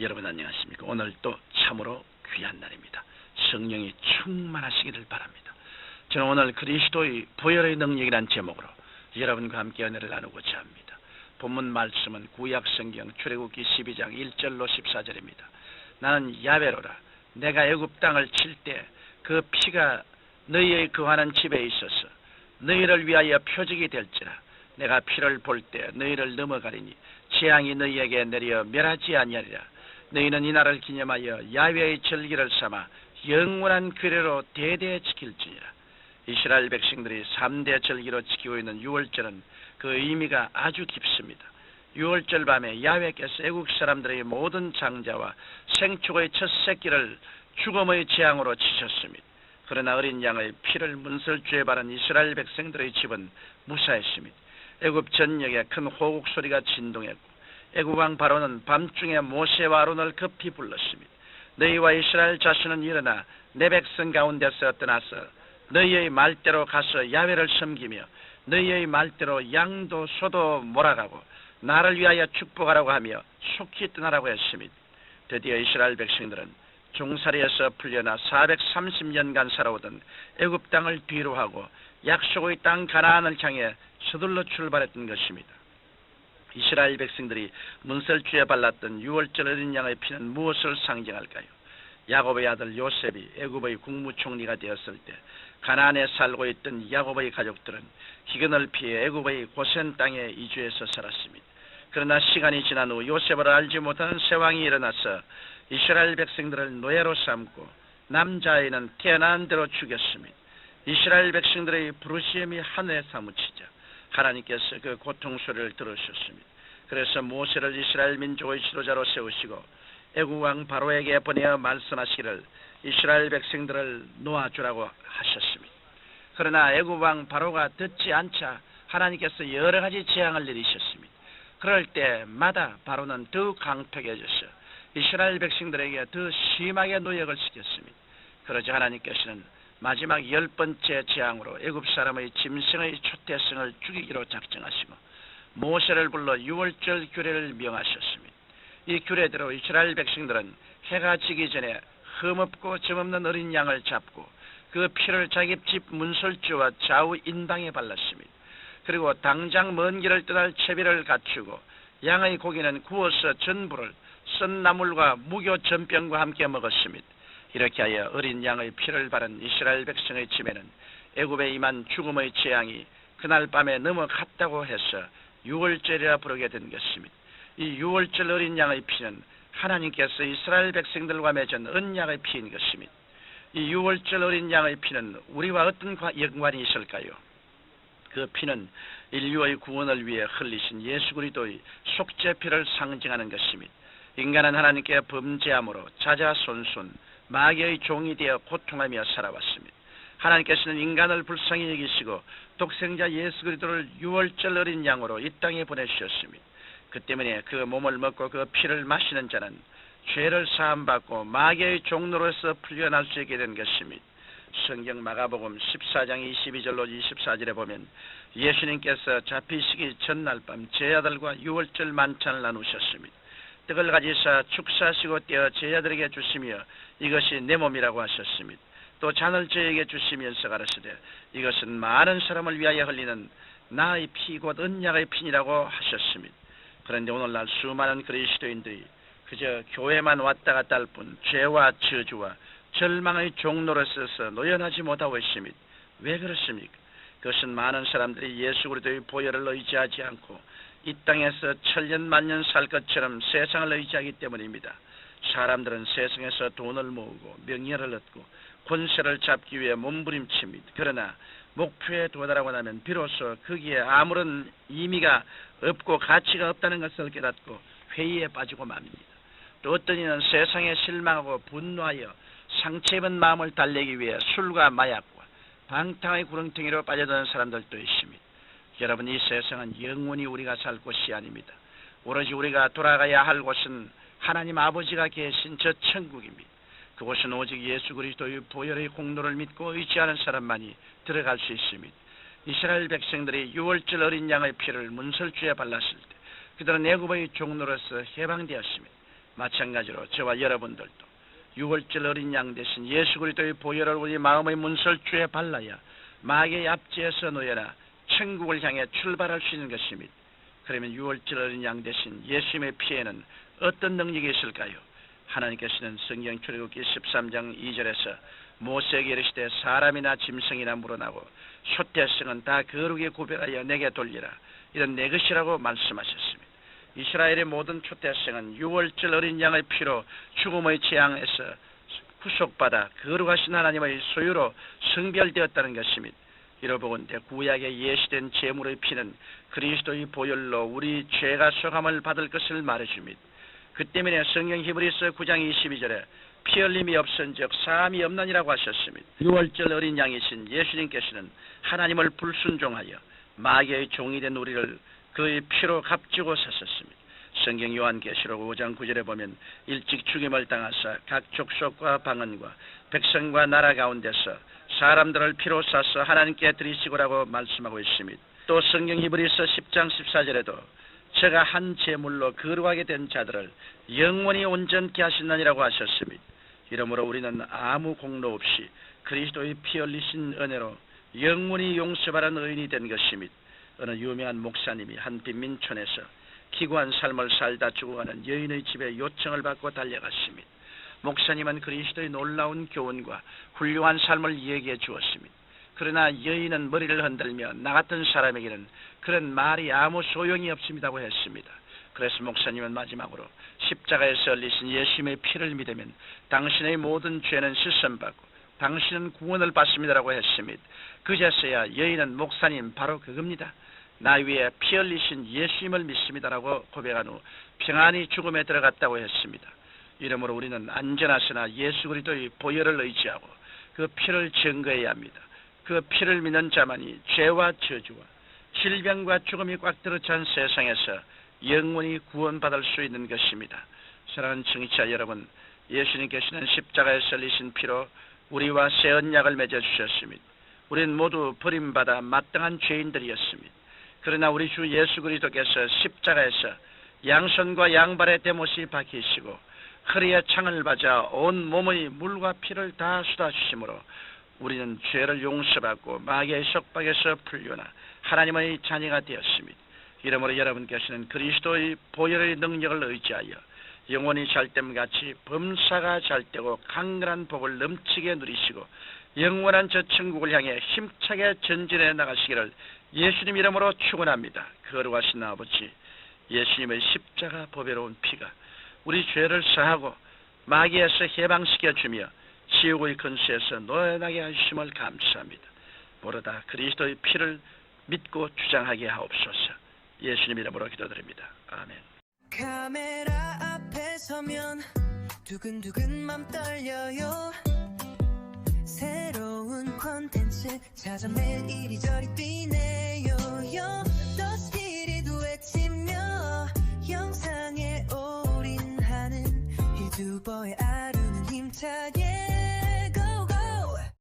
여러분 안녕하십니까? 오늘 또 참으로 귀한 날입니다. 성령이 충만하시기를 바랍니다. 저는 오늘 그리스도의 보혈의 능력이란 제목으로 여러분과 함께 은혜를 나누고자 합니다. 본문 말씀은 구약성경 출애굽기 12장 1절로 14절입니다. 나는 야베로라. 내가 애굽 땅을 칠 때 그 피가 너희의 거하는 집에 있어서 너희를 위하여 표적이 될지라. 내가 피를 볼 때 너희를 넘어가리니 재앙이 너희에게 내려 멸하지 아니하리라. 너희는 이날을 기념하여 야훼의 절기를 삼아 영원한 규례로 대대 지킬지니라. 이스라엘 백성들이 3대 절기로 지키고 있는 유월절은 그 의미가 아주 깊습니다. 유월절 밤에 야훼께서 애국 사람들의 모든 장자와 생축의 첫 새끼를 죽음의 재앙으로 치셨습니다. 그러나 어린 양의 피를 문설주에 바른 이스라엘 백성들의 집은 무사했습니다. 애굽 전역에 큰 호국 소리가 진동했고 애굽 왕 바로는 밤중에 모세와 아론을 급히 불렀습니다. 너희와 이스라엘 자손은 일어나 내 백성 가운데서 떠나서 너희의 말대로 가서 야훼를 섬기며 너희의 말대로 양도 소도 몰아가고 나를 위하여 축복하라고 하며 속히 떠나라고 했습니다. 드디어 이스라엘 백성들은 종살이에서 풀려나 430년간 살아오던 애굽 땅을 뒤로하고 약속의 땅 가나안을 향해 서둘러 출발했던 것입니다. 이스라엘 백성들이 문설주에 발랐던 유월절 어린 양의 피는 무엇을 상징할까요? 야곱의 아들 요셉이 애굽의 국무총리가 되었을 때 가나안에 살고 있던 야곱의 가족들은 기근을 피해 애굽의 고센 땅에 이주해서 살았습니다. 그러나 시간이 지난 후 요셉을 알지 못하는 세왕이 일어나서 이스라엘 백성들을 노예로 삼고 남자아이는 태어난 대로 죽였습니다. 이스라엘 백성들의 부르짖음이 하늘에 사무치자 하나님께서 그 고통 소리를 들으셨습니다. 그래서 모세를 이스라엘 민족의 지도자로 세우시고 애굽 왕 바로에게 보내어 말씀하시기를 이스라엘 백성들을 놓아주라고 하셨습니다. 그러나 애굽 왕 바로가 듣지 않자 하나님께서 여러 가지 재앙을 내리셨습니다. 그럴 때마다 바로는 더욱 강팍해져서 이스라엘 백성들에게 더 심하게 노역을 시켰습니다. 그러자 하나님께서는 마지막 10번째 재앙으로 애굽 사람의 짐승의 초태성을 죽이기로 작정하시고 모세를 불러 유월절 규례를 명하셨습니다. 이 규례대로 이스라엘 백성들은 해가 지기 전에 흠없고 점없는 어린 양을 잡고 그 피를 자기 집 문설주와 좌우 인방에 발랐습니다. 그리고 당장 먼 길을 떠날 채비를 갖추고 양의 고기는 구워서 전부를 쓴 나물과 무교 전병과 함께 먹었습니다. 이렇게 하여 어린 양의 피를 바른 이스라엘 백성의 집에는 애굽에 임한 죽음의 재앙이 그날 밤에 넘어갔다고 해서 유월절이라 부르게 된 것입니다. 이 유월절 어린 양의 피는 하나님께서 이스라엘 백성들과 맺은 언약의 피인 것입니다. 이 유월절 어린 양의 피는 우리와 어떤 연관이 있을까요? 그 피는 인류의 구원을 위해 흘리신 예수 그리스도의 속죄피를 상징하는 것입니다. 인간은 하나님께 범죄함으로 자자손손 마귀의 종이 되어 고통하며 살아왔습니다. 하나님께서는 인간을 불쌍히 여기시고 독생자 예수 그리스도를 유월절 어린 양으로 이 땅에 보내주셨습니다. 그 때문에 그 몸을 먹고 그 피를 마시는 자는 죄를 사함받고 마귀의 종로로서 풀려날 수 있게 된 것입니다. 성경 마가복음 14장 22절로 24절에 보면 예수님께서 잡히시기 전날 밤 제자들과 유월절 만찬을 나누셨습니다. 떡을 가지사 축사하시고 떼어 제자들에게 주시며 이것이 내 몸이라고 하셨습니다. 또 잔을 저에게 주시면서 가르치되 이것은 많은 사람을 위하여 흘리는 나의 피 곧 언약의 피니라고 하셨습니다. 그런데 오늘날 수많은 그리스도인들이 그저 교회만 왔다 갔다 할 뿐 죄와 저주와 절망의 종로로서 노연하지 못하고 있습니다. 왜 그렇습니까? 그것은 많은 사람들이 예수 그리스도의 보혈을 의지하지 않고 이 땅에서 천년만년 살 것처럼 세상을 의지하기 때문입니다. 사람들은 세상에서 돈을 모으고 명예를 얻고 권세를 잡기 위해 몸부림칩니다. 그러나 목표에 도달하고 나면 비로소 거기에 아무런 의미가 없고 가치가 없다는 것을 깨닫고 회의에 빠지고 맙니다. 또 어떤 이는 세상에 실망하고 분노하여 상처 입은 마음을 달래기 위해 술과 마약과 방탕의 구렁텅이로 빠져드는 사람들도 있습니다. 여러분, 이 세상은 영원히 우리가 살 곳이 아닙니다. 오로지 우리가 돌아가야 할 곳은 하나님 아버지가 계신 저 천국입니다. 그곳은 오직 예수 그리스도의 보혈의 공로를 믿고 의지하는 사람만이 들어갈 수 있습니다. 이스라엘 백성들이 유월절 어린 양의 피를 문설주에 발랐을 때 그들은 애굽의 종로로서 해방되었습니다. 마찬가지로 저와 여러분들도 유월절 어린 양 대신 예수 그리스도의 보혈을 우리 마음의 문설주에 발라야 마귀의 압제에서 놓여라 천국을 향해 출발할 수 있는 것입니다. 그러면 유월절 어린 양 대신 예수님의 피에는 어떤 능력이 있을까요? 하나님께서는 성경 출애굽기 13장 2절에서 모세에게 이르시되 사람이나 짐승이나 물어나고 숫대성은 다 거룩에 구별하여 내게 돌리라. 이런 내 것이라고 말씀하셨습니다. 이스라엘의 모든 숫대성은 유월절 어린 양의 피로 죽음의 재앙에서 구속받아 거룩하신 하나님의 소유로 성별되었다는 것입니다. 이러보건대 구약에 예시된 제물의 피는 그리스도의 보혈로 우리 죄가 소감을 받을 것을 말해줍니다. 그 때문에 성경 히브리서 9장 22절에 피 흘림이 없은즉 사함이 없나니라고 하셨습니다. 유월절 어린 양이신 예수님께서는 하나님을 불순종하여 마귀의 종이 된 우리를 그의 피로 값지고 사셨습니다. 성경 요한계시록 5장 9절에 보면 일찍 죽임을 당하사 각 족속과 방언과 백성과 나라 가운데서 사람들을 피로 싸서 하나님께 드리시고라고 말씀하고 있습니다. 또 성경 히브리서 10장 14절에도 제가 한 제물로 거룩하게 된 자들을 영원히 온전케 하신다니라고 하셨습니다. 이러므로 우리는 아무 공로 없이 그리스도의 피 흘리신 은혜로 영원히 용서받은 의인이 된 것입니다. 어느 유명한 목사님이 한 빈민촌에서 기구한 삶을 살다 죽어가는 여인의 집에 요청을 받고 달려갔습니다. 목사님은 그리스도의 놀라운 교훈과 훌륭한 삶을 얘기해 주었습니다. 그러나 여인은 머리를 흔들며 나 같은 사람에게는 그런 말이 아무 소용이 없습니다고 했습니다. 그래서 목사님은 마지막으로 십자가에서 흘리신 예수님의 피를 믿으면 당신의 모든 죄는 씻음받고 당신은 구원을 받습니다라고 했습니다. 그제서야 여인은 목사님 바로 그겁니다. 나 위에 피 흘리신 예수님을 믿습니다라고 고백한 후 평안히 죽음에 들어갔다고 했습니다. 이러므로 우리는 안전하시나 예수 그리스도의 보혈을 의지하고 그 피를 증거해야 합니다. 그 피를 믿는 자만이 죄와 저주와 질병과 죽음이 꽉 들어찬 세상에서 영원히 구원받을 수 있는 것입니다. 사랑하는 청취자 여러분, 예수님께서는 십자가에 흘리신 피로 우리와 새 언약을 맺어주셨습니다. 우리는 모두 버림받아 마땅한 죄인들이었습니다. 그러나 우리 주 예수 그리스도께서 십자가에서 양손과 양발에 대못이 박히시고 허리에 창을 받아 온 몸의 물과 피를 다 쏟아주심으로 우리는 죄를 용서받고 마귀의 속박에서 풀려나 하나님의 자녀가 되었습니다. 이러므로 여러분께서는 그리스도의 보혈의 능력을 의지하여 영원히 잘됨같이 범사가 잘되고 강건한 복을 넘치게 누리시고 영원한 저 천국을 향해 힘차게 전진해 나가시기를 예수님 이름으로 축원합니다. 거룩하신 아버지, 예수님의 십자가 보배로운 피가 우리 죄를 사하고 마귀에서 해방시켜주며 지옥의 근세에서 노연하게 하심을 감사합니다. 모르다 그리스도의 피를 믿고 주장하게 하옵소서. 예수님 이름으로 기도드립니다. 아멘. 카메라 앞에 서면 두근두근 맘 떨려요. 새로운 콘텐츠 찾아 매일 이리저리 뛰네요.